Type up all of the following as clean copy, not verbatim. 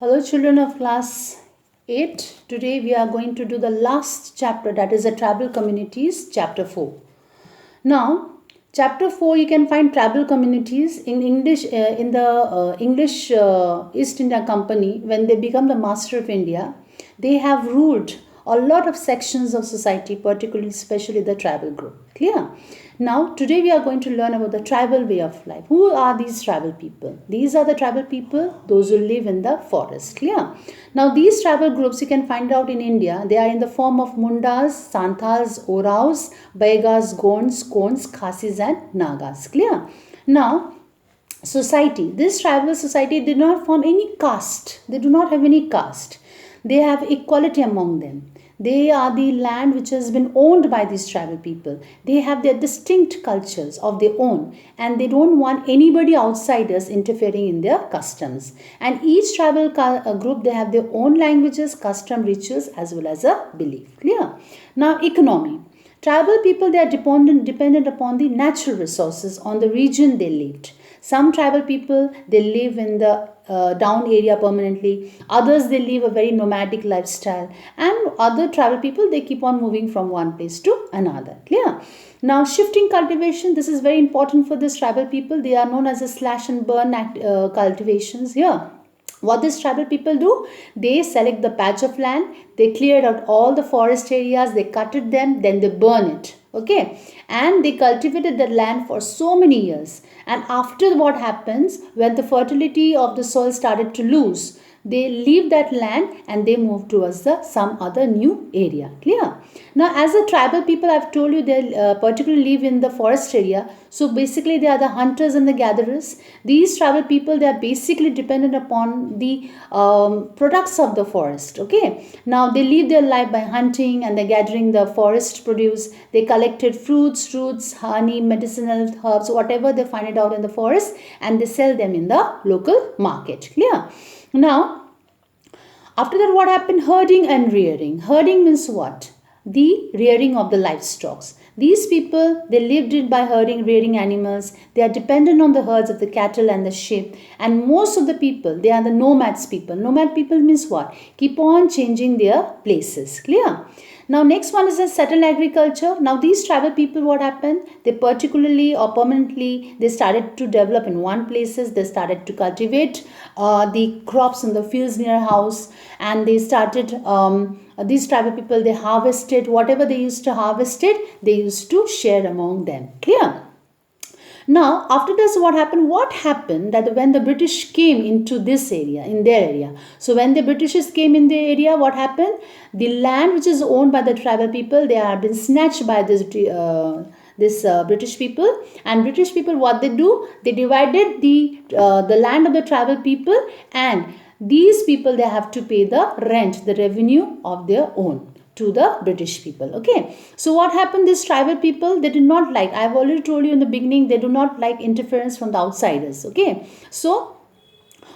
Hello children of class 8. Today we are going to do the last chapter, that is the tribal communities, chapter 4. Now, chapter 4 you can find tribal communities in English in the English East India Company. When they become the master of India, they have ruled a lot of sections of society, particularly especially the tribal group. Clear? Now, today we are going to learn about the tribal way of life. Who are these tribal people? These are the tribal people, those who live in the forest. Clear? Now, these tribal groups you can find out in India. They are in the form of Mundas, Santals, Oraos, Baigas, Gonds, Konds, Khasis and Nagas. Clear? Now, society. This tribal society did not form any caste. They do not have any caste. They have equality among them. They are the land which has been owned by these tribal people. They have their distinct cultures of their own, and they don't want anybody outsiders interfering in their customs. And each tribal group, they have their own languages, custom, rituals as well as a belief. Clear? Now, economy. Tribal people, they are dependent upon the natural resources on the region they lived. Some tribal people, they live in the down area permanently. Others, they live a very nomadic lifestyle. And other tribal people, they keep on moving from one place to another. Clear? Now, shifting cultivation, this is very important for this tribal people. They are known as a slash and burn cultivations here. What these tribal people do, they select the patch of land, they cleared out all the forest areas, they cutted them, then they burn it. Okay, and they cultivated the land for so many years. And after what happens, when the fertility of the soil started to lose, they leave that land and they move towards some other new area. Clear? Now, as a tribal people, I've told you they particularly live in the forest area. So basically, they are the hunters and the gatherers. These tribal people, they are basically dependent upon the products of the forest. Okay. Now, they live their life by hunting and they're gathering the forest produce. They collected fruits, roots, honey, medicinal herbs, whatever they find it out in the forest, and they sell them in the local market. Clear? Now, after that, what happened? Herding and rearing. Herding means what? The rearing of the livestock. These people, they lived it by herding, rearing animals. They are dependent on the herds of the cattle and the sheep. And most of the people, they are the nomads people. Nomad people means what? Keep on changing their places. Clear? Now, next one is a settled agriculture. Now, these tribal people, what happened? They particularly or permanently, they started to develop in one places. They started to cultivate the crops in the fields near house. And they started, these tribal people, they harvested whatever they used to harvest it, they used to share among them. Clear? Now, after this, what happened? What happened that when the British came into this area, in their area. So, when the Britishers came in the area, what happened? The land which is owned by the tribal people, they have been snatched by this British people. And British people, what they do? They divided the land of the tribal people, and these people, they have to pay the rent, the revenue of their own to the British people. Okay. So what happened? These tribal people, they did not like, I've already told you in the beginning, they do not like interference from the outsiders. Okay. So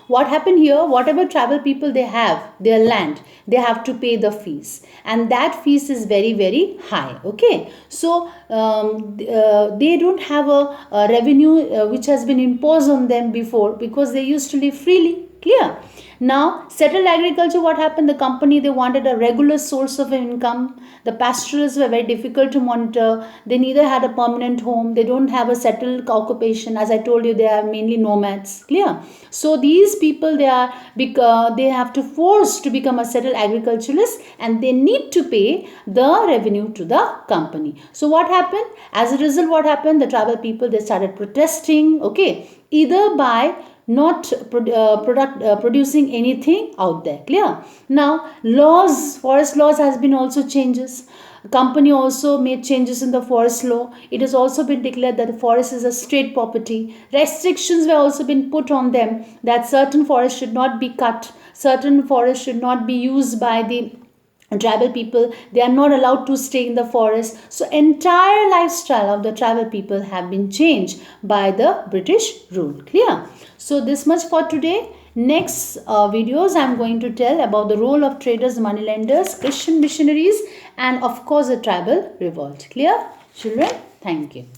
what happened here? Whatever tribal people they have, their land, they have to pay the fees. And that fees is very, very high. Okay. So they don't have a revenue which has been imposed on them before, because they used to live freely. Clear? Now, settled agriculture, what happened? The company, they wanted a regular source of income. The pastoralists were very difficult to monitor. They neither had a permanent home. They don't have a settled occupation. As I told you, they are mainly nomads. Clear? So, these people, they have to force to become a settled agriculturalist, and they need to pay the revenue to the company. So, what happened? As a result, what happened? The tribal people, they started protesting. Okay. Either by not producing anything out there. Clear? Now, laws, forest laws has been also changes. Company also made changes in the forest law. It has also been declared that the forest is a state property. Restrictions were also been put on them that certain forests should not be cut. Certain forests should not be used by the tribal people. They are not allowed to stay in the forest. So entire lifestyle of the tribal people have been changed by the British rule. Clear? So this much for today. Next videos I am going to tell about the role of traders, moneylenders, Christian missionaries, and of course the tribal revolt. Clear, children? Thank you.